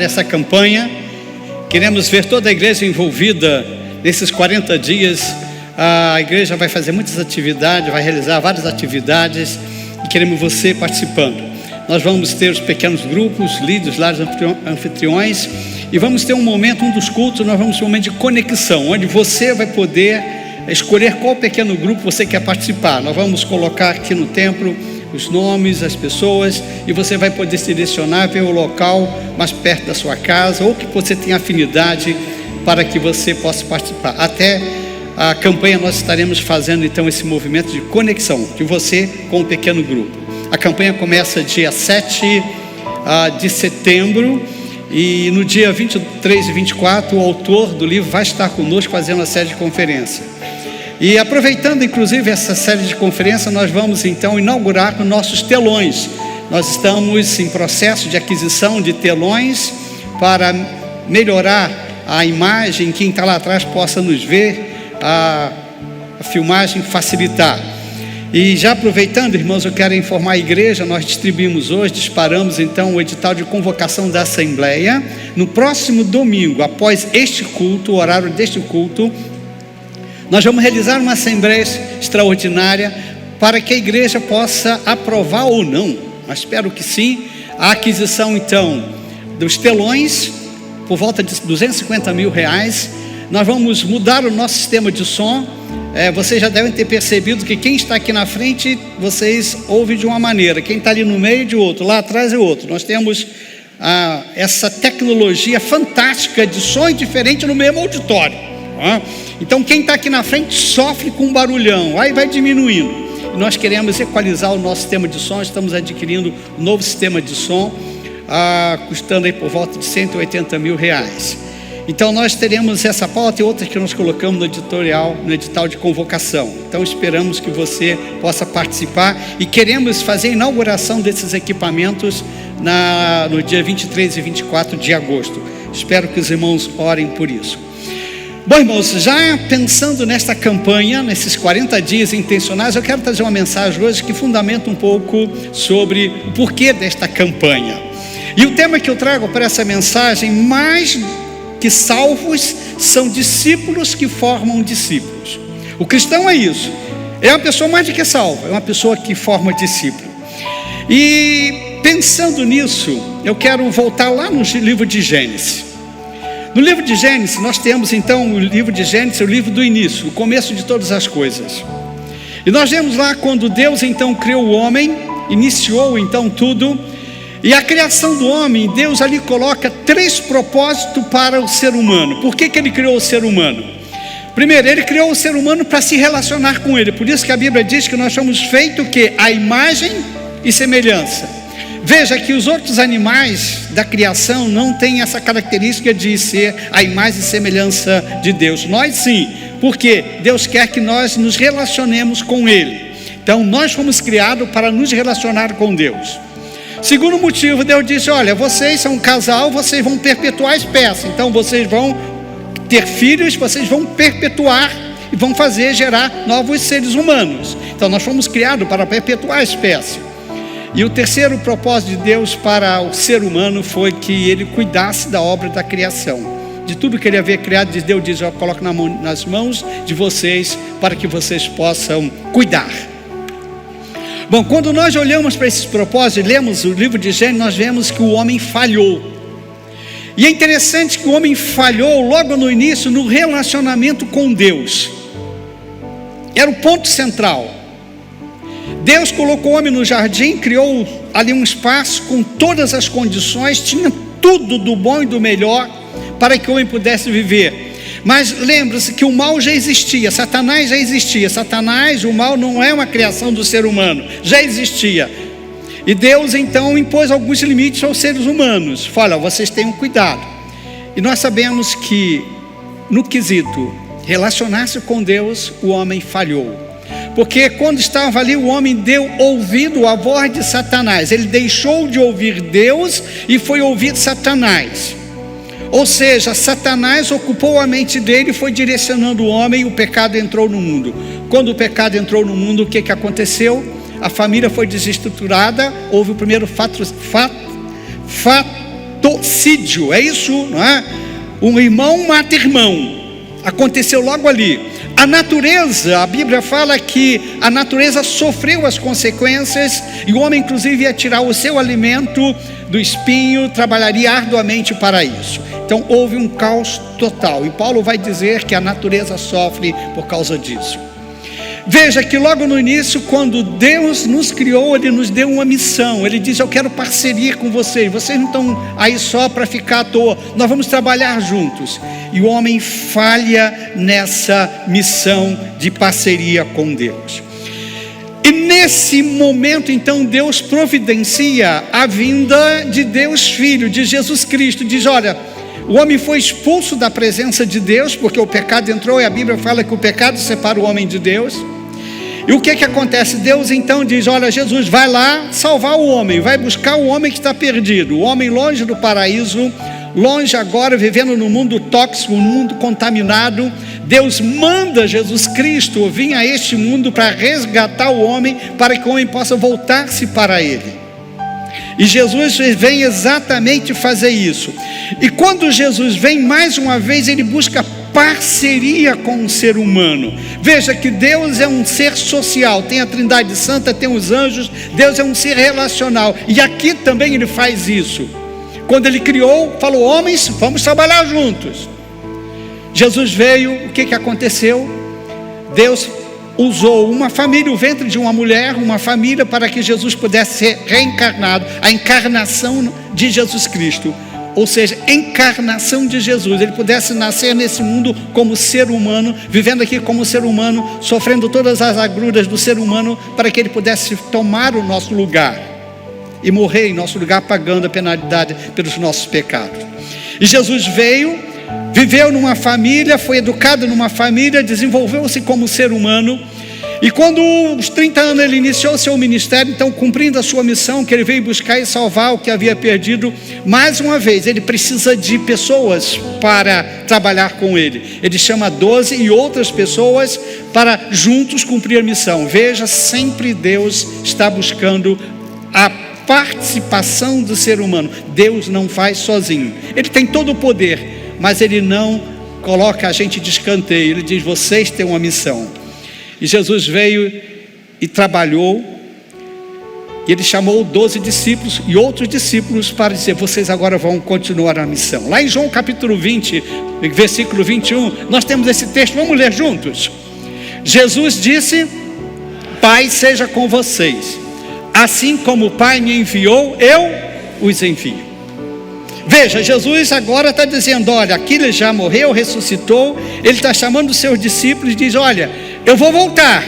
dessa campanha. Queremos ver toda a igreja envolvida nesses 40 dias. A igreja vai fazer muitas atividades, vai realizar várias atividades e queremos você participando. Nós vamos ter os pequenos grupos, líderes, lares anfitriões, e vamos ter um momento, um dos cultos, nós vamos ter um momento de conexão, onde você vai poder escolher qual pequeno grupo você quer participar. Nós vamos colocar aqui no templo os nomes, as pessoas, e você vai poder selecionar, ver o local mais perto da sua casa, ou que você tenha afinidade para que você possa participar. Até a campanha nós estaremos fazendo então esse movimento de conexão de você com um pequeno grupo. A campanha começa dia 7 de setembro, e no dia 23 e 24 o autor do livro vai estar conosco fazendo a série de conferência. E aproveitando inclusive essa série de conferência, nós vamos então inaugurar com nossos telões. Nós estamos em processo de aquisição de telões para melhorar a imagem, quem está lá atrás possa nos ver, a filmagem facilitar. E já aproveitando, irmãos, eu quero informar a igreja, nós distribuímos hoje, disparamos então o edital de convocação da Assembleia. No próximo domingo, após este culto, o horário deste culto, nós vamos realizar uma Assembleia extraordinária para que a igreja possa aprovar ou não, mas espero que sim, a aquisição então dos telões, por volta de R$250 mil. Nós vamos mudar o nosso sistema de som. Vocês já devem ter percebido que quem está aqui na frente, vocês ouvem de uma maneira, quem está ali no meio de outro, lá atrás é outro. Nós temos essa tecnologia fantástica de som diferente no mesmo auditório. Então quem está aqui na frente sofre com um barulhão, aí vai diminuindo. E nós queremos equalizar o nosso sistema de som, estamos adquirindo um novo sistema de som, custando aí por volta de R$180 mil. Então nós teremos essa pauta e outras que nós colocamos no edital de convocação. Então esperamos que você possa participar e queremos fazer a inauguração desses equipamentos no dia 23 e 24 de agosto. Espero que os irmãos orem por isso. Bom, irmãos, já pensando nesta campanha, nesses 40 dias intencionais, eu quero trazer uma mensagem hoje que fundamenta um pouco sobre o porquê desta campanha. E o tema que eu trago para essa mensagem, mais que salvos, são discípulos que formam discípulos. O cristão é isso, é uma pessoa mais do que salva, é uma pessoa que forma discípulo. E pensando nisso, eu quero voltar lá no livro de Gênesis. No livro de Gênesis, nós temos então o livro de Gênesis, o livro do início, o começo de todas as coisas. E nós vemos lá quando Deus então criou o homem, iniciou então tudo. E a criação do homem, Deus ali coloca 3 propósitos para o ser humano. Por que ele criou o ser humano? Primeiro, ele criou o ser humano para se relacionar com ele. Por isso que a Bíblia diz que nós somos feitos o quê? A imagem e semelhança. Veja que os outros animais da criação não têm essa característica de ser a imagem e semelhança de Deus. Nós sim, porque Deus quer que nós nos relacionemos com Ele. Então nós fomos criados para nos relacionar com Deus. Segundo motivo, Deus disse: olha, vocês são um casal, vocês vão perpetuar a espécie. Então vocês vão ter filhos, vocês vão perpetuar e vão gerar novos seres humanos. Então nós fomos criados para perpetuar a espécie. E o terceiro propósito de Deus para o ser humano foi que ele cuidasse da obra da criação. De tudo que ele havia criado, Deus diz: eu coloco nas mãos de vocês para que vocês possam cuidar. Bom, quando nós olhamos para esses propósitos, lemos o livro de Gênesis, nós vemos que o homem falhou. E é interessante que o homem falhou logo no início no relacionamento com Deus. Era o ponto central. Deus colocou o homem no jardim, criou ali um espaço com todas as condições, tinha tudo do bom e do melhor para que o homem pudesse viver. Mas lembre-se que o mal já existia, Satanás já existia. Satanás, o mal não é uma criação do ser humano, já existia. E Deus então impôs alguns limites aos seres humanos. Fala: vocês tenham cuidado. E nós sabemos que no quesito relacionar-se com Deus, o homem falhou. Porque quando estava ali, o homem deu ouvido à voz de Satanás. Ele deixou de ouvir Deus e foi ouvir Satanás. Ou seja, Satanás ocupou a mente dele e foi direcionando o homem, e o pecado entrou no mundo. Quando o pecado entrou no mundo, o que aconteceu? A família foi desestruturada, houve o primeiro fratricídio, é isso, não é? Um irmão mata irmão, aconteceu logo ali. A natureza, a Bíblia fala que a natureza sofreu as consequências, e o homem inclusive ia tirar o seu alimento do espinho, trabalharia arduamente para isso. Então houve um caos total, e Paulo vai dizer que a natureza sofre por causa disso. Veja que logo no início, quando Deus nos criou, Ele nos deu uma missão. Ele diz: eu quero parceria com vocês, vocês não estão aí só para ficar à toa, nós vamos trabalhar juntos. E o homem falha nessa missão de parceria com Deus. E nesse momento, então, Deus providencia a vinda de Deus Filho, de Jesus Cristo. Diz: olha, o homem foi expulso da presença de Deus, porque o pecado entrou, e a Bíblia fala que o pecado separa o homem de Deus. E o que acontece? Deus então diz: olha, Jesus vai lá salvar o homem, vai buscar o homem que está perdido, o homem longe do paraíso, longe agora, vivendo no mundo tóxico, no mundo contaminado. Deus manda Jesus Cristo vir a este mundo para resgatar o homem, para que o homem possa voltar-se para Ele. E Jesus vem exatamente fazer isso. E quando Jesus vem mais uma vez, Ele busca parceria com o ser humano. Veja que Deus é um ser social, tem a Trindade Santa, tem os anjos. Deus é um ser relacional, e aqui também Ele faz isso. Quando Ele criou, falou: homens, vamos trabalhar juntos. Jesus veio, o que aconteceu? Deus usou uma família, o ventre de uma mulher, uma família, para que Jesus pudesse ser reencarnado, a encarnação de Jesus Cristo, ou seja, encarnação de Jesus. Ele pudesse nascer nesse mundo como ser humano, vivendo aqui como ser humano, sofrendo todas as agruras do ser humano, para que Ele pudesse tomar o nosso lugar e morrer em nosso lugar, pagando a penalidade pelos nossos pecados. E Jesus veio, viveu numa família, foi educado numa família, desenvolveu-se como ser humano. E quando os 30 anos ele iniciou seu ministério, então cumprindo a sua missão, que ele veio buscar e salvar o que havia perdido, mais uma vez ele precisa de pessoas para trabalhar com ele. Ele chama 12 e outras pessoas para juntos cumprir a missão. Veja, sempre Deus está buscando a participação do ser humano. Deus não faz sozinho, Ele tem todo o poder, mas Ele não coloca a gente de escanteio. Ele diz: vocês têm uma missão. E Jesus veio e trabalhou, e Ele chamou 12 discípulos e outros discípulos para dizer: vocês agora vão continuar a missão. Lá em João capítulo 20, versículo 21, nós temos esse texto, vamos ler juntos. Jesus disse: Pai seja com vocês, assim como o Pai me enviou, eu os envio. Veja, Jesus agora está dizendo: olha, aqui Ele já morreu, ressuscitou. Ele está chamando os seus discípulos e diz: olha, eu vou voltar.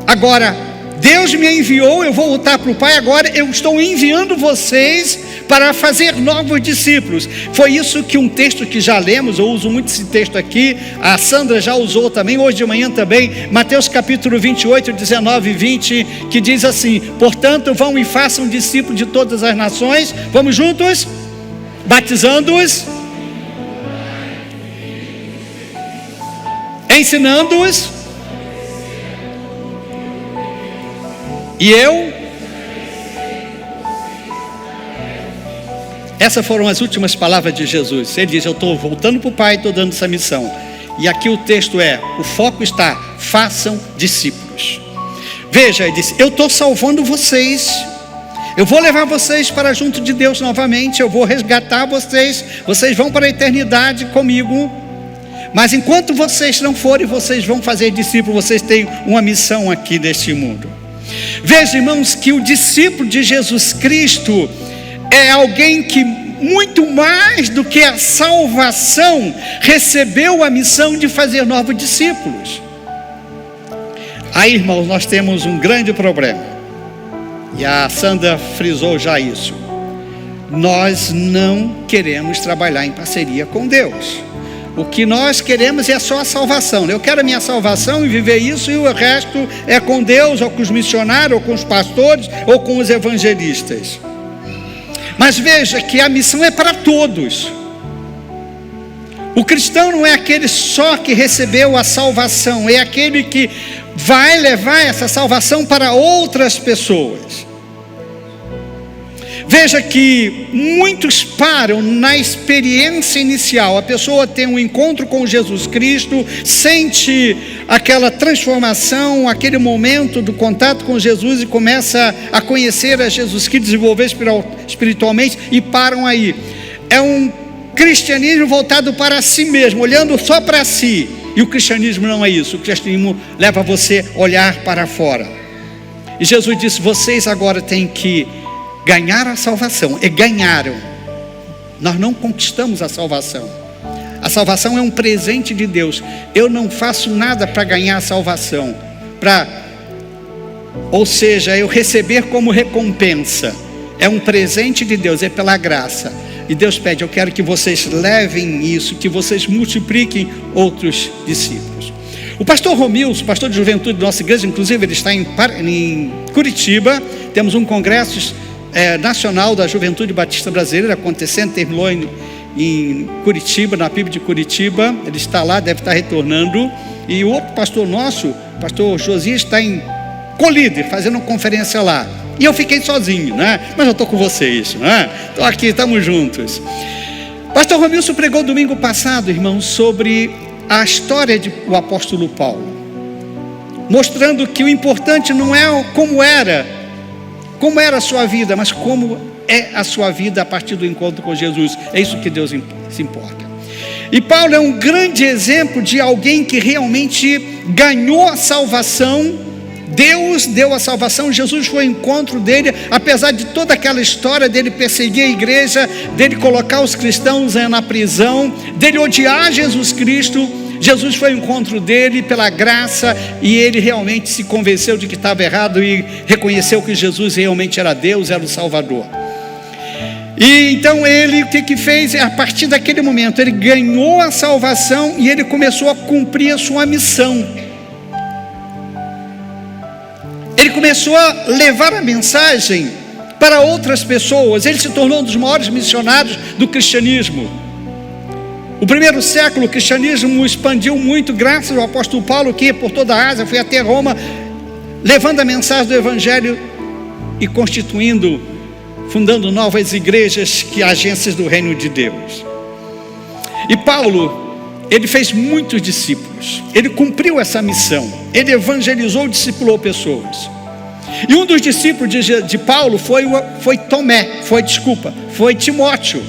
Agora, Deus me enviou, eu vou voltar para o Pai. Agora eu estou enviando vocês para fazer novos discípulos. Foi isso que um texto que já lemos, eu uso muito esse texto aqui, a Sandra já usou também, hoje de manhã também, Mateus capítulo 28, 19 e 20, que diz assim: portanto vão e façam discípulos de todas as nações. Vamos juntos? Batizando-os, ensinando-os, e eu. Essas foram as últimas palavras de Jesus. Ele diz: eu estou voltando para o Pai, estou dando essa missão. E aqui o texto o foco está: façam discípulos. Veja, ele disse: eu estou salvando vocês, eu vou levar vocês para junto de Deus novamente, eu vou resgatar vocês, vocês vão para a eternidade comigo. Mas enquanto vocês não forem, vocês vão fazer discípulos, vocês têm uma missão aqui neste mundo. Veja, irmãos, que o discípulo de Jesus Cristo é alguém que, muito mais do que a salvação, recebeu a missão de fazer novos discípulos. Aí, irmãos, nós temos um grande problema, e a Sandra frisou já isso. Nós não queremos trabalhar em parceria com Deus. O que nós queremos é só a salvação. Eu quero a minha salvação e viver isso, e o resto é com Deus, ou com os missionários, ou com os pastores, ou com os evangelistas. Mas veja que a missão é para todos. O cristão não é aquele só que recebeu a salvação, é aquele que vai levar essa salvação para outras pessoas. Veja que muitos param na experiência inicial. A pessoa tem um encontro com Jesus Cristo, sente aquela transformação, aquele momento do contato com Jesus e começa a conhecer a Jesus Cristo, desenvolver espiritualmente, e param aí. É um cristianismo voltado para si mesmo, olhando só para si. E o cristianismo não é isso. O cristianismo leva você a olhar para fora. E Jesus disse: vocês agora têm que ganhar a salvação. E ganharam. Nós não conquistamos a salvação. A salvação é um presente de Deus. Eu não faço nada para ganhar a salvação, ou seja, eu receber como recompensa. É um presente de Deus, é pela graça. E Deus pede: eu quero que vocês levem isso, que vocês multipliquem outros discípulos. O pastor Romilson, pastor de juventude da nossa igreja, inclusive ele está em Curitiba. Temos um congresso nacional da Juventude Batista Brasileira acontecendo, terminou em Curitiba, na PIB de Curitiba. Ele está lá, deve estar retornando. E o outro pastor nosso, pastor Josias, está em Colíder, fazendo uma conferência lá. E eu fiquei sozinho, né? Mas eu estou com vocês, né? Estou aqui, estamos juntos. Pastor Romilson pregou domingo passado, irmãos, sobre a história do apóstolo Paulo, mostrando que o importante não é como era a sua vida, mas como é a sua vida a partir do encontro com Jesus. É isso que Deus se importa. E Paulo é um grande exemplo de alguém que realmente ganhou a salvação. Deus deu a salvação, Jesus foi ao encontro dele, apesar de toda aquela história dele perseguir a igreja, dele colocar os cristãos na prisão, dele odiar Jesus Cristo. Jesus foi ao encontro dele pela graça, e ele realmente se convenceu de que estava errado e reconheceu que Jesus realmente era Deus, era o Salvador. E então ele, o que fez? A partir daquele momento ele ganhou a salvação e ele começou a cumprir a sua missão. Ele começou a levar a mensagem para outras pessoas. Ele se tornou um dos maiores missionários do cristianismo. O primeiro século, o cristianismo expandiu muito graças ao apóstolo Paulo, que por toda a Ásia foi até Roma, levando a mensagem do evangelho e fundando novas igrejas, agências do reino de Deus. E Paulo, ele fez muitos discípulos, ele cumpriu essa missão, ele evangelizou, discipulou pessoas. E um dos discípulos de Paulo foi Timóteo.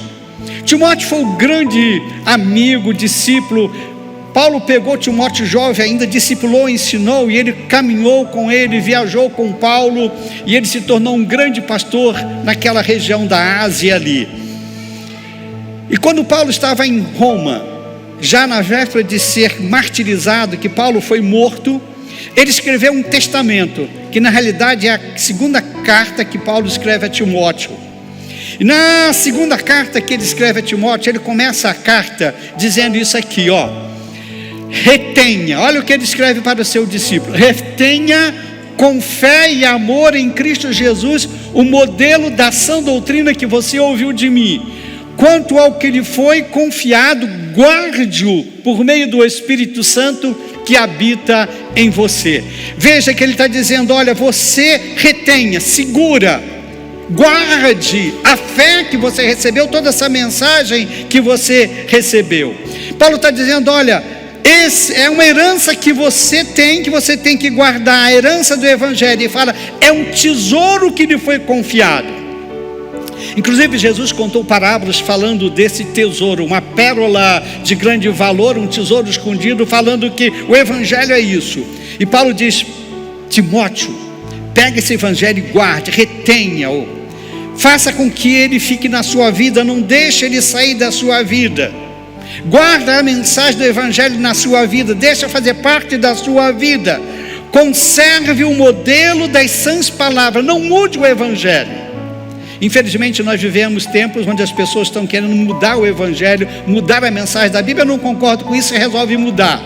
Timóteo foi o grande amigo, discípulo. Paulo pegou Timóteo jovem ainda, discipulou, ensinou, e ele caminhou com ele, viajou com Paulo, e ele se tornou um grande pastor naquela região da Ásia ali. E quando Paulo estava em Roma, já na véspera de ser martirizado, que Paulo foi morto, ele escreveu um testamento, que na realidade é a segunda carta que Paulo escreve a Timóteo. E na segunda carta que ele escreve a Timóteo, ele começa a carta dizendo isso aqui, retenha, olha o que ele escreve para o seu discípulo: retenha com fé e amor em Cristo Jesus o modelo da sã doutrina que você ouviu de mim. Quanto ao que lhe foi confiado, guarde-o por meio do Espírito Santo que habita em você. Veja que ele está dizendo: olha, você retenha, segura, guarde a fé que você recebeu, toda essa mensagem que você recebeu. Paulo está dizendo: olha, essa é uma herança que você tem que guardar, a herança do Evangelho. E fala, é um tesouro que lhe foi confiado. Inclusive Jesus contou parábolas falando desse tesouro, uma pérola de grande valor, um tesouro escondido, falando que o Evangelho é isso. E Paulo diz: Timóteo, pega esse Evangelho e guarde, retenha-o, faça com que ele fique na sua vida, não deixe ele sair da sua vida. Guarda a mensagem do Evangelho na sua vida, deixa fazer parte da sua vida. Conserve o modelo das sãs palavras, não mude o Evangelho. Infelizmente nós vivemos tempos onde as pessoas estão querendo mudar o Evangelho, mudar a mensagem da Bíblia. Eu não concordo com isso e resolve mudar.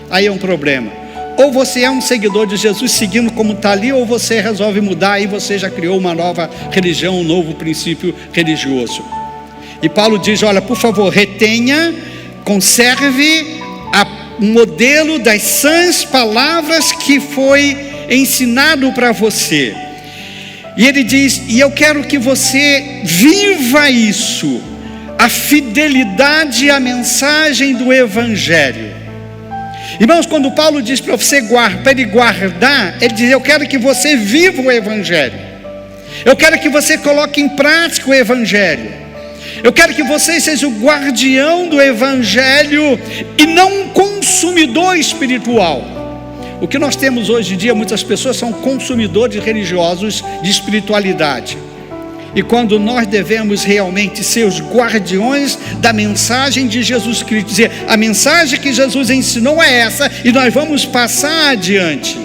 Aí é um problema. Ou você é um seguidor de Jesus seguindo como está ali, ou você resolve mudar, aí você já criou uma nova religião, um novo princípio religioso. E Paulo diz: olha, por favor, retenha, conserve o modelo das sãs palavras que foi ensinado para você. E ele diz: e eu quero que você viva isso, a fidelidade à mensagem do Evangelho. Irmãos, quando Paulo diz para você para ele guardar, ele diz: eu quero que você viva o Evangelho, eu quero que você coloque em prática o Evangelho, eu quero que você seja o guardião do Evangelho e não um consumidor espiritual. O que nós temos hoje em dia, muitas pessoas são consumidores religiosos de espiritualidade. E quando nós devemos realmente ser os guardiões da mensagem de Jesus Cristo, dizer, a mensagem que Jesus ensinou é essa, e nós vamos passar adiante.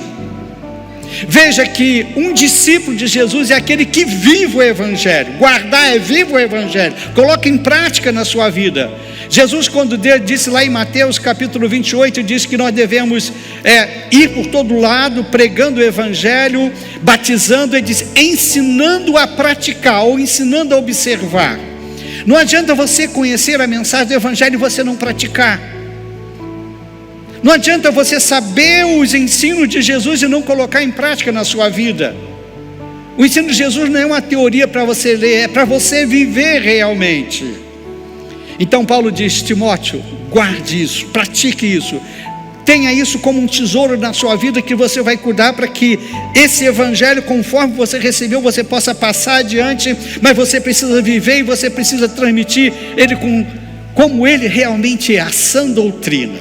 Veja que um discípulo de Jesus é aquele que vive o Evangelho. Guardar é vivo o Evangelho, coloca em prática na sua vida. Jesus, quando disse lá em Mateus capítulo 28, disse que nós devemos ir por todo lado, pregando o Evangelho, batizando, ele diz, ensinando a praticar, ou ensinando a observar. Não adianta você conhecer a mensagem do Evangelho e você não praticar. Não adianta você saber os ensinos de Jesus e não colocar em prática na sua vida. O ensino de Jesus não é uma teoria para você ler, é para você viver realmente. Então Paulo diz: Timóteo, guarde isso, pratique isso, tenha isso como um tesouro na sua vida, que você vai cuidar para que esse Evangelho, conforme você recebeu, você possa passar adiante, mas você precisa viver e você precisa transmitir ele como ele realmente é, a sã doutrina.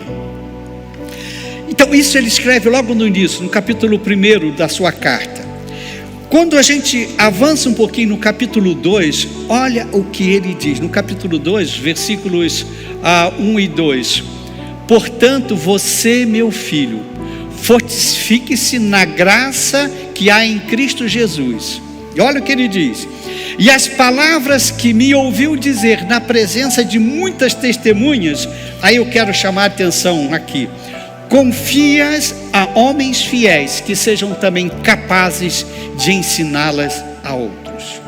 Então isso ele escreve logo no início, no capítulo 1 da sua carta. Quando a gente avança um pouquinho no capítulo 2, olha o que ele diz, no capítulo 2, versículos 1 e 2. Portanto, você, meu filho, fortifique-se na graça que há em Cristo Jesus. E olha o que ele diz: e as palavras que me ouviu dizer na presença de muitas testemunhas, aí eu quero chamar a atenção aqui, confias a homens fiéis, que sejam também capazes de ensiná-las a outros.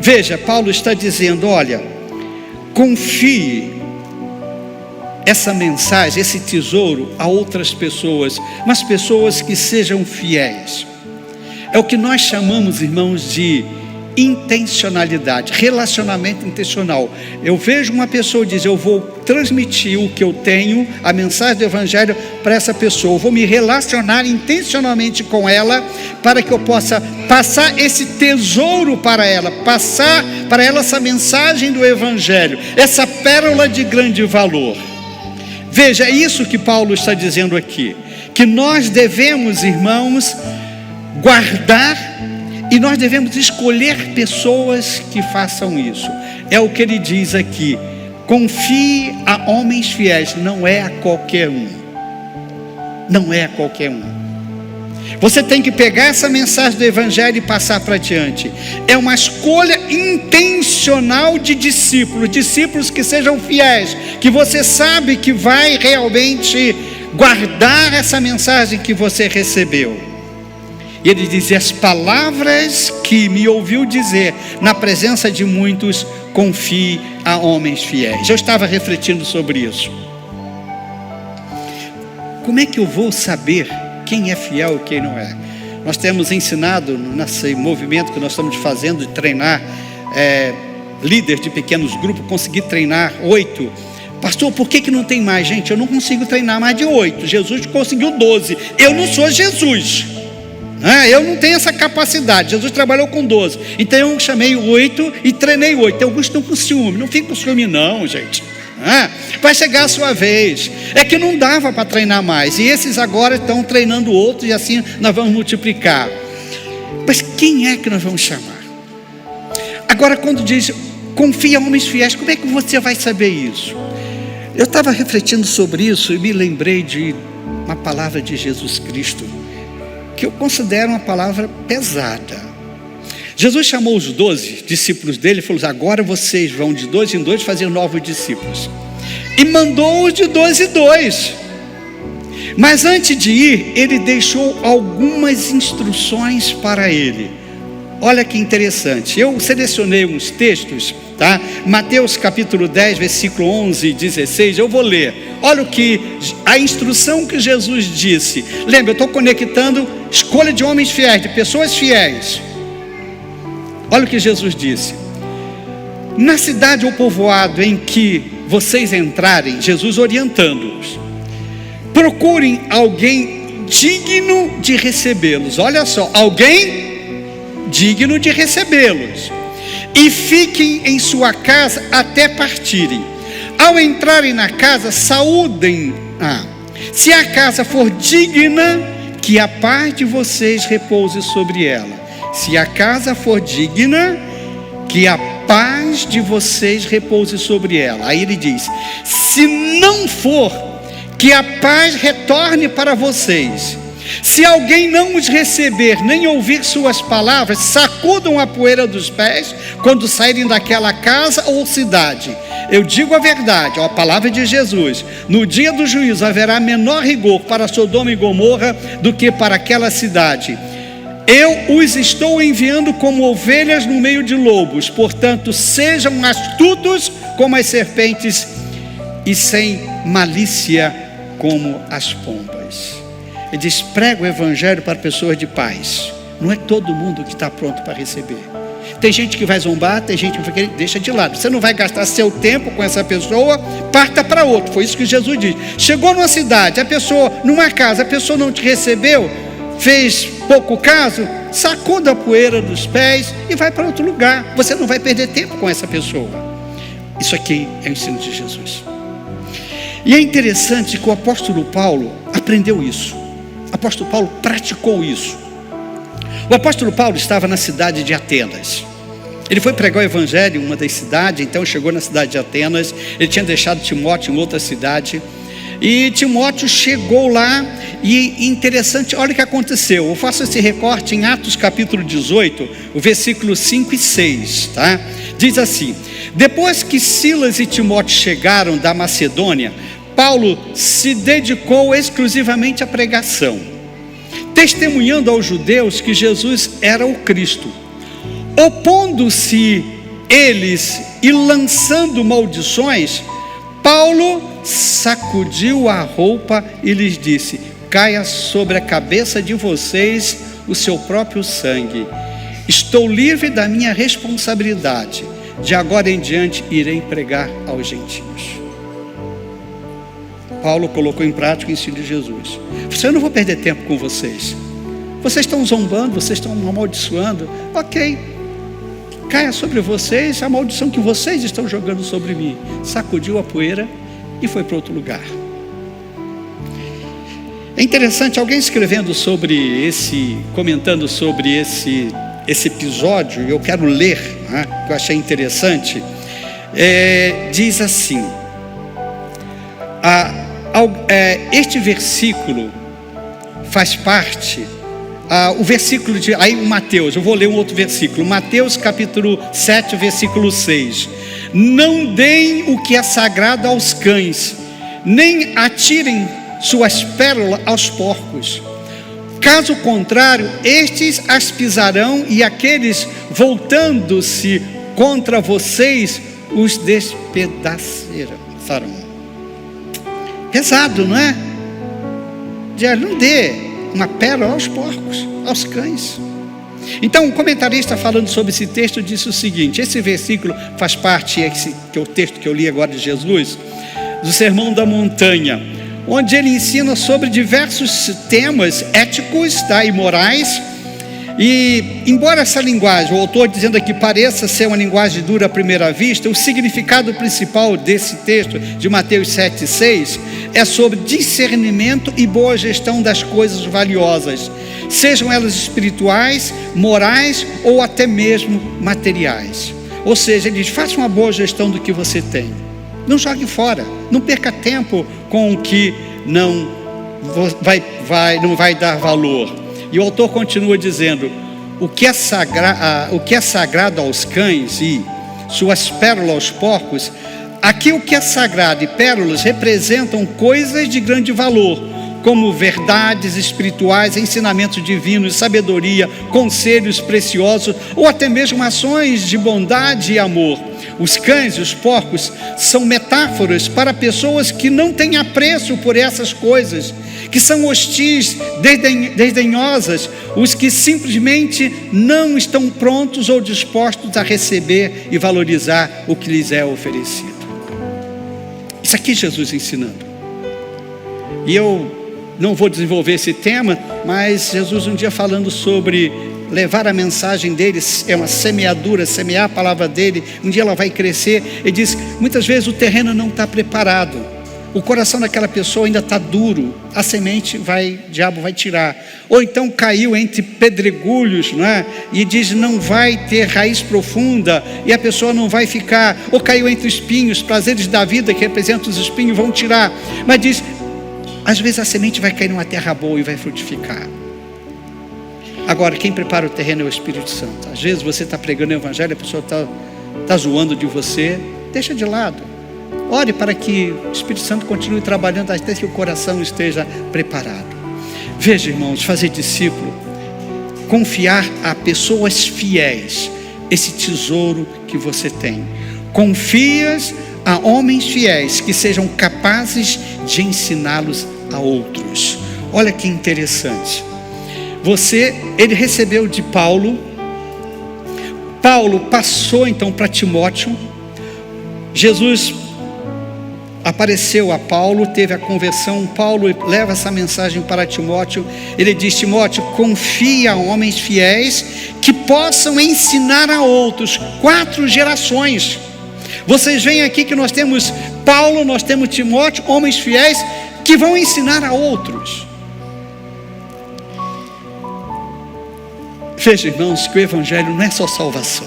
Veja, Paulo está dizendo, olha, confie essa mensagem, esse tesouro a outras pessoas, mas pessoas que sejam fiéis. É o que nós chamamos, irmãos, de intencionalidade, relacionamento intencional. Eu vejo uma pessoa e diz, eu vou transmitir o que eu tenho, a mensagem do Evangelho para essa pessoa, eu vou me relacionar intencionalmente com ela, para que eu possa passar esse tesouro para ela, passar para ela essa mensagem do Evangelho, essa pérola de grande valor. Veja, é isso que Paulo está dizendo aqui, que nós devemos, irmãos, guardar, e nós devemos escolher pessoas que façam isso. É o que ele diz aqui: confie a homens fiéis, não é a qualquer um. Não é a qualquer um. Você tem que pegar essa mensagem do Evangelho e passar para diante. É uma escolha intencional de discípulos, discípulos que sejam fiéis, que você sabe que vai realmente guardar essa mensagem que você recebeu. E ele diz, as palavras que me ouviu dizer na presença de muitos, confie a homens fiéis. Eu estava refletindo sobre isso. Como é que eu vou saber quem é fiel e quem não é? Nós temos ensinado nesse movimento que nós estamos fazendo de treinar líderes de pequenos grupos, conseguir treinar 8. Pastor, por que não tem mais? Gente, eu não consigo treinar mais de 8. Jesus conseguiu 12. Eu não sou Jesus. Eu não tenho essa capacidade. Jesus trabalhou com 12. Então eu chamei 8 e treinei 8. Então alguns estão com ciúme. Não fica com ciúme não, gente. Vai chegar a sua vez. É que não dava para treinar mais. E esses agora estão treinando outros, e assim nós vamos multiplicar. Mas quem é que nós vamos chamar? Agora, quando diz confia em homens fiéis, como é que você vai saber isso? Eu estava refletindo sobre isso e me lembrei de uma palavra de Jesus Cristo, que eu considero uma palavra pesada. Jesus chamou os 12 discípulos dele e falou, agora vocês vão de 2 em 2 fazer novos discípulos. E mandou-os de 2 em 2. Mas antes de ir, ele deixou algumas instruções para ele. Olha que interessante, eu selecionei uns textos, tá? Mateus capítulo 10, versículo 11 e 16, eu vou ler. Olha a instrução que Jesus disse. Lembra, eu estou conectando escolha de homens fiéis, de pessoas fiéis. Olha o que Jesus disse: na cidade ou povoado em que vocês entrarem, Jesus orientando-os, procurem alguém digno de recebê-los. Olha só, alguém digno de recebê-los, e fiquem em sua casa até partirem. Ao entrarem na casa, saúdem. Se a casa for digna, que a paz de vocês repouse sobre ela. Se a casa for digna, que a paz de vocês repouse sobre ela. Aí ele diz: se não for, que a paz retorne para vocês. Se alguém não os receber, nem ouvir suas palavras, sacudam a poeira dos pés quando saírem daquela casa ou cidade. Eu digo a verdade, a palavra de Jesus: no dia do juízo haverá menor rigor para Sodoma e Gomorra do que para aquela cidade. Eu os estou enviando como ovelhas no meio de lobos, portanto sejam astutos como as serpentes e sem malícia como as pombas. Ele diz: prega o evangelho para pessoas de paz. Não é todo mundo que está pronto para receber. Tem gente que vai zombar, tem gente que vai querer, deixa de lado. Você não vai gastar seu tempo com essa pessoa, parta para outro. Foi isso que Jesus disse. Chegou numa cidade, a pessoa, numa casa, a pessoa não te recebeu, fez pouco caso, sacuda a poeira dos pés e vai para outro lugar. Você não vai perder tempo com essa pessoa. Isso aqui é o ensino de Jesus. E é interessante que o apóstolo Paulo aprendeu isso. O apóstolo Paulo praticou isso. O apóstolo Paulo estava na cidade de Atenas. Ele foi pregar o evangelho em uma das cidades, então chegou na cidade de Atenas. Ele tinha deixado Timóteo em outra cidade. E Timóteo chegou lá, e interessante, olha o que aconteceu. Eu faço esse recorte em Atos capítulo 18, o versículo 5 e 6, tá? Diz assim: depois que Silas e Timóteo chegaram da Macedônia, Paulo se dedicou exclusivamente à pregação, testemunhando aos judeus que Jesus era o Cristo. Opondo-se eles e lançando maldições, Paulo sacudiu a roupa e lhes disse: caia sobre a cabeça de vocês o seu próprio sangue. Estou livre da minha responsabilidade. De agora em diante irei pregar aos gentios. Paulo colocou em prática o ensino de Jesus. Eu não vou perder tempo com vocês. Vocês estão zombando, vocês estão amaldiçoando. Ok, caia sobre vocês a maldição que vocês estão jogando sobre mim. Sacudiu a poeira e foi para outro lugar. É interessante, alguém escrevendo sobre comentando sobre esse episódio, e eu quero ler, né, que eu achei interessante, diz assim: este versículo faz parte, o versículo de Mateus, eu vou ler um outro versículo, Mateus capítulo 7, versículo 6. Não deem o que é sagrado aos cães, nem atirem suas pérolas aos porcos. Caso contrário, estes as pisarão, e aqueles voltando-se contra vocês os despedaçarão. Pesado, não é? Não dê uma pérola aos porcos, aos cães. Então, um comentarista falando sobre esse texto disse o seguinte: esse versículo faz parte, que é o texto que eu li agora de Jesus, do Sermão da Montanha, onde ele ensina sobre diversos temas éticos, tá, e morais. E embora essa linguagem, o autor dizendo aqui, pareça ser uma linguagem dura à primeira vista, o significado principal desse texto de Mateus 7,6 é sobre discernimento e boa gestão das coisas valiosas, sejam elas espirituais, morais ou até mesmo materiais. Ou seja, ele diz: faça uma boa gestão do que você tem, não jogue fora, não perca tempo com o que não vai dar valor. E o autor continua dizendo: o que é sagrado aos cães e suas pérolas aos porcos, aqui o que é sagrado e pérolas representam coisas de grande valor, como verdades espirituais, ensinamentos divinos, sabedoria, conselhos preciosos, ou até mesmo ações de bondade e amor. Os cães e os porcos são metáforas para pessoas que não têm apreço por essas coisas, que são hostis, desdenhosas, os que simplesmente não estão prontos ou dispostos a receber e valorizar o que lhes é oferecido. Isso aqui Jesus ensinando. E eu não vou desenvolver esse tema, mas Jesus um dia falando sobre levar a mensagem dele, é uma semeadura, semear a palavra dele, um dia ela vai crescer. Ele diz, muitas vezes o terreno não está preparado, o coração daquela pessoa ainda está duro, a semente o diabo vai tirar. Ou então caiu entre pedregulhos, não é? E diz, não vai ter raiz profunda, e a pessoa não vai ficar. Ou caiu entre espinhos, prazeres da vida que representam os espinhos vão tirar. Mas diz, às vezes a semente vai cair numa terra boa e vai frutificar. Agora, quem prepara o terreno é o Espírito Santo. Às vezes você está pregando o Evangelho, a pessoa está zoando de você, deixa de lado. Ore para que o Espírito Santo continue trabalhando até que o coração esteja preparado. Veja, irmãos, fazer discípulo, confiar a pessoas fiéis esse tesouro que você tem. Confias a homens fiéis que sejam capazes de ensiná-los a outros. Olha que interessante. Ele recebeu de Paulo. Paulo passou então para Timóteo. Jesus apareceu a Paulo, teve a conversão. Paulo leva essa mensagem para Timóteo. Ele diz, Timóteo, confia a homens fiéis que possam ensinar a outros. 4 gerações. Vocês veem aqui que nós temos Paulo, nós temos Timóteo, homens fiéis que vão ensinar a outros. Veja, irmãos, que o Evangelho não é só salvação.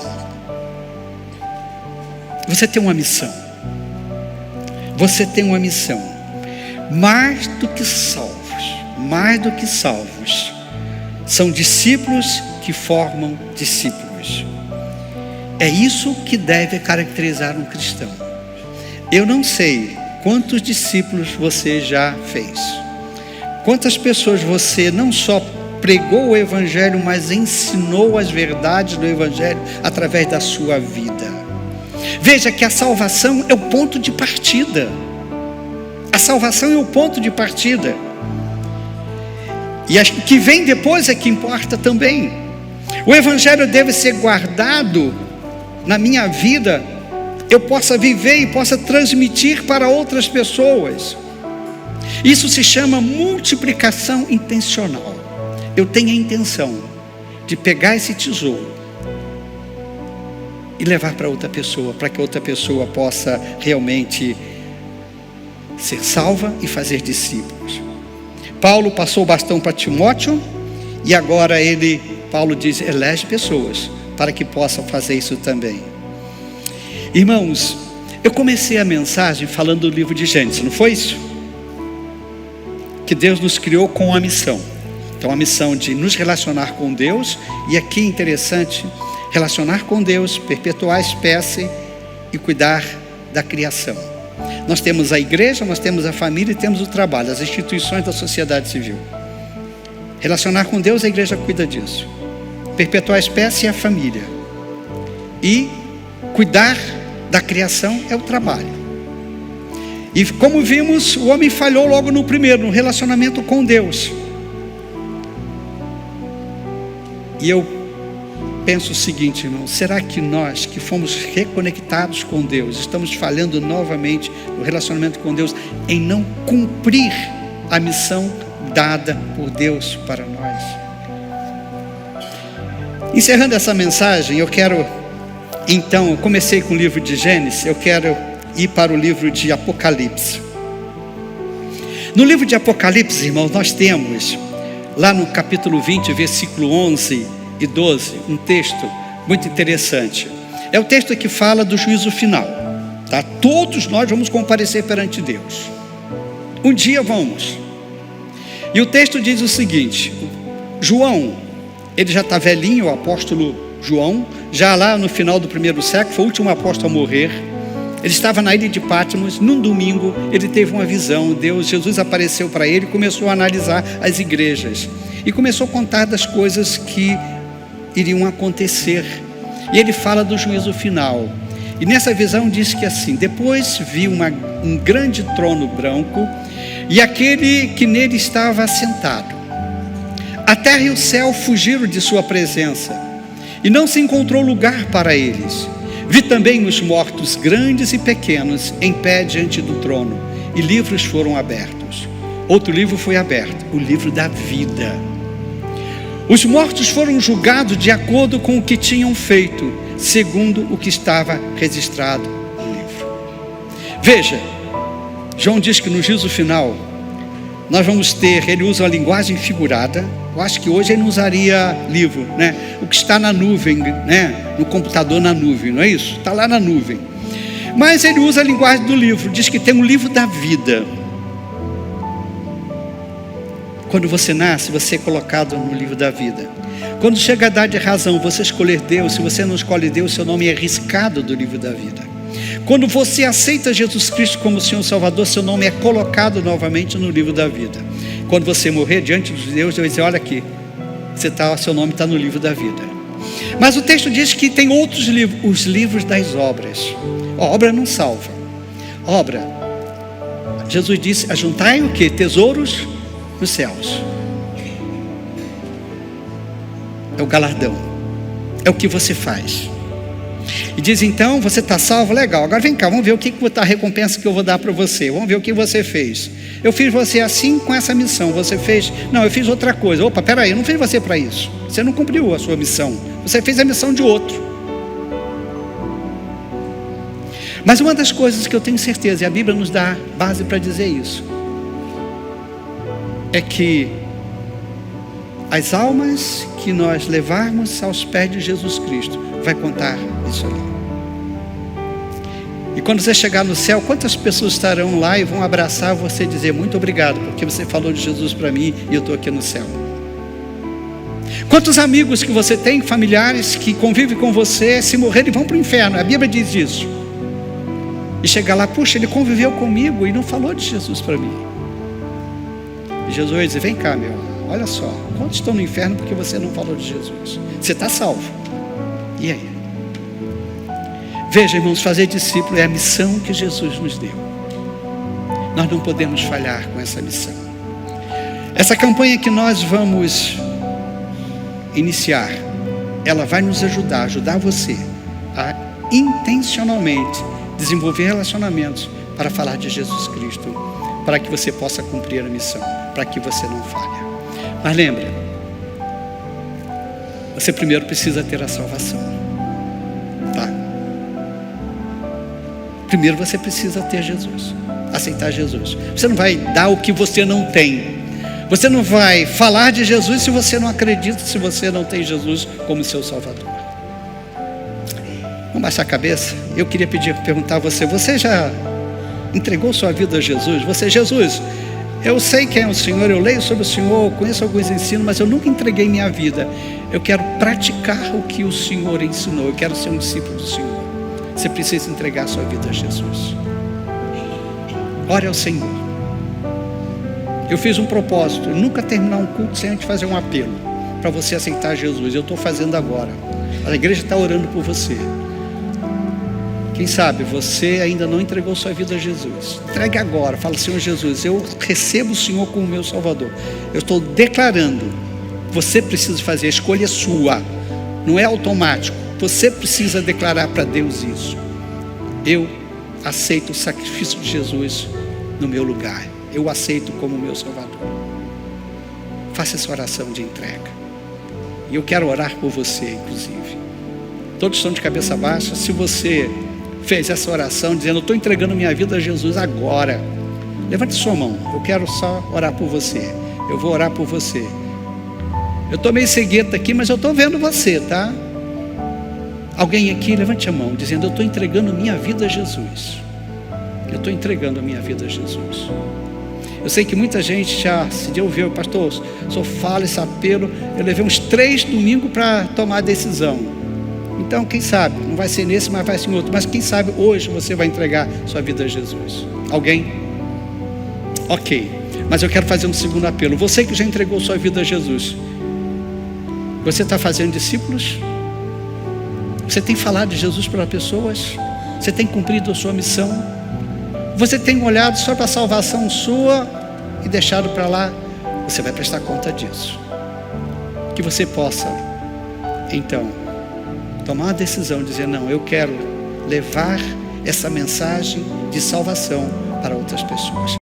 Você tem uma missão. Você tem uma missão. Mais do que salvos, são discípulos que formam discípulos. É isso que deve caracterizar um cristão. Eu não sei quantos discípulos você já fez. Quantas pessoas você não só pregou o Evangelho, mas ensinou as verdades do Evangelho através da sua vida. Veja que a salvação é o ponto de partida. A salvação é o ponto de partida. E o que vem depois é que importa também. O Evangelho deve ser guardado na minha vida, eu possa viver e possa transmitir para outras pessoas. Isso se chama multiplicação intencional. Eu tenho a intenção de pegar esse tesouro e levar para outra pessoa, para que outra pessoa possa realmente ser salva e fazer discípulos. Paulo passou o bastão para Timóteo e agora Paulo diz, elege pessoas para que possam fazer isso também. Irmãos, eu comecei a mensagem falando do livro de Gênesis, não foi isso? Que Deus nos criou com uma missão. Então a missão de nos relacionar com Deus, e aqui é interessante, relacionar com Deus, perpetuar a espécie e cuidar da criação. Nós temos a igreja, nós temos a família e temos o trabalho, as instituições da sociedade civil. Relacionar com Deus, a igreja cuida disso. Perpetuar a espécie é a família. E cuidar da criação é o trabalho. E como vimos, o homem falhou logo no primeiro, no relacionamento com Deus. E eu penso o seguinte, irmão, será que nós que fomos reconectados com Deus, estamos falhando novamente no relacionamento com Deus, em não cumprir a missão dada por Deus para nós? Encerrando essa mensagem, eu comecei com o livro de Gênesis, eu quero ir para o livro de Apocalipse. No livro de Apocalipse, irmãos, nós temos, lá no capítulo 20, versículo 11 e 12, um texto muito interessante. É o texto que fala do juízo final, tá? Todos nós vamos comparecer perante Deus. Um dia vamos. E o texto diz o seguinte: João, ele já está velhinho, o apóstolo João, já lá no final do 1º século, foi o último apóstolo a morrer. Ele estava na ilha de Patmos, num domingo, ele teve uma visão, Jesus apareceu para ele e começou a analisar as igrejas. E começou a contar das coisas que iriam acontecer. E ele fala do juízo final. E nessa visão diz que assim, depois vi um grande trono branco, e aquele que nele estava assentado. A terra e o céu fugiram de sua presença, e não se encontrou lugar para eles. Vi também os mortos, grandes e pequenos, em pé diante do trono, e livros foram abertos. Outro livro foi aberto, o livro da vida. Os mortos foram julgados de acordo com o que tinham feito, segundo o que estava registrado no livro. Veja, João diz que no juízo final, nós vamos ter, ele usa a linguagem figurada. Eu acho que hoje ele não usaria livro, né? O que está na nuvem, né? No computador na nuvem, não é isso? Está lá na nuvem. Mas ele usa a linguagem do livro, diz que tem um livro da vida. Quando você nasce, você é colocado no livro da vida. Quando chega a idade de razão, você escolher Deus, se você não escolhe Deus, seu nome é riscado do livro da vida. Quando você aceita Jesus Cristo como Senhor e Salvador, seu nome é colocado novamente no livro da vida. Quando você morrer diante de Deus, Deus vai dizer, olha aqui, seu nome está no livro da vida. Mas o texto diz que tem outros livros, os livros das obras. A obra não salva. Obra, Jesus disse, ajuntai o quê? Tesouros nos céus. É o galardão, é o que você faz. E diz então, você está salvo, legal, agora vem cá, vamos ver o que a recompensa que eu vou dar para você, vamos ver o que você fez. Eu fiz você assim com essa missão, você fez, não, eu fiz outra coisa. Opa, peraí, eu não fiz você para isso, você não cumpriu a sua missão, você fez a missão de outro. Mas uma das coisas que eu tenho certeza, e a Bíblia nos dá base para dizer isso, é que as almas que nós levarmos aos pés de Jesus Cristo vai contar isso ali. E quando você chegar no céu, quantas pessoas estarão lá e vão abraçar você e dizer muito obrigado, porque você falou de Jesus para mim e eu estou aqui no céu. Quantos amigos que você tem, familiares que convivem com você, se morrerem vão para o inferno, a Bíblia diz isso. E chegar lá, puxa, ele conviveu comigo e não falou de Jesus para mim. E Jesus vai dizer, vem cá, meu, olha só, quantos estão no inferno porque você não falou de Jesus? Você está salvo. E aí? Veja, irmãos, fazer discípulo é a missão que Jesus nos deu. Nós não podemos falhar com essa missão. Essa campanha que nós vamos iniciar, ela vai nos ajudar você a intencionalmente desenvolver relacionamentos para falar de Jesus Cristo, para que você possa cumprir a missão, para que você não falhe. Mas lembre, você primeiro precisa ter a salvação, tá? Primeiro você precisa ter Jesus, aceitar Jesus. Você não vai dar o que você não tem. Você não vai falar de Jesus se você não acredita, se você não tem Jesus como seu Salvador. Vamos baixar a cabeça? Eu queria perguntar a você, você já entregou sua vida a Jesus? Jesus, eu sei quem é o Senhor, eu leio sobre o Senhor, conheço alguns ensinos, mas eu nunca entreguei minha vida. Eu quero praticar o que o Senhor ensinou, eu quero ser um discípulo do Senhor. Você precisa entregar sua vida a Jesus. Ore ao Senhor. Eu fiz um propósito, nunca terminar um culto sem antes fazer um apelo para você aceitar Jesus. Eu estou fazendo agora. A igreja está orando por você. Quem sabe você ainda não entregou sua vida a Jesus. Entregue agora, fala, Senhor Jesus, eu recebo o Senhor como meu Salvador. Eu estou declarando, você precisa fazer, a escolha é sua, não é automático. Você precisa declarar para Deus isso. Eu aceito o sacrifício de Jesus no meu lugar. Eu aceito como meu Salvador. Faça essa oração de entrega. E eu quero orar por você, inclusive. Todos estão de cabeça baixa. Se você fez essa oração dizendo, eu estou entregando minha vida a Jesus agora, levante sua mão, eu quero só orar por você. Eu vou orar por você. Eu estou meio cegueta aqui, mas eu estou vendo você, tá? Alguém aqui, levante a mão, dizendo, eu estou entregando minha vida a Jesus. Eu estou entregando a minha vida a Jesus. Eu sei que muita gente já se ouviu, pastor, o senhor fala esse apelo, eu levei uns 3 domingos para tomar a decisão. Então, quem sabe, não vai ser nesse, mas vai ser em outro. Mas quem sabe hoje você vai entregar sua vida a Jesus. Alguém? Ok. Mas eu quero fazer um segundo apelo. Você que já entregou sua vida a Jesus, você está fazendo discípulos? Você tem falado de Jesus para pessoas? Você tem cumprido a sua missão? Você tem olhado só para a salvação sua e deixado para lá, você vai prestar conta disso. Que você possa, então, tomar a decisão, dizer, não, eu quero levar essa mensagem de salvação para outras pessoas.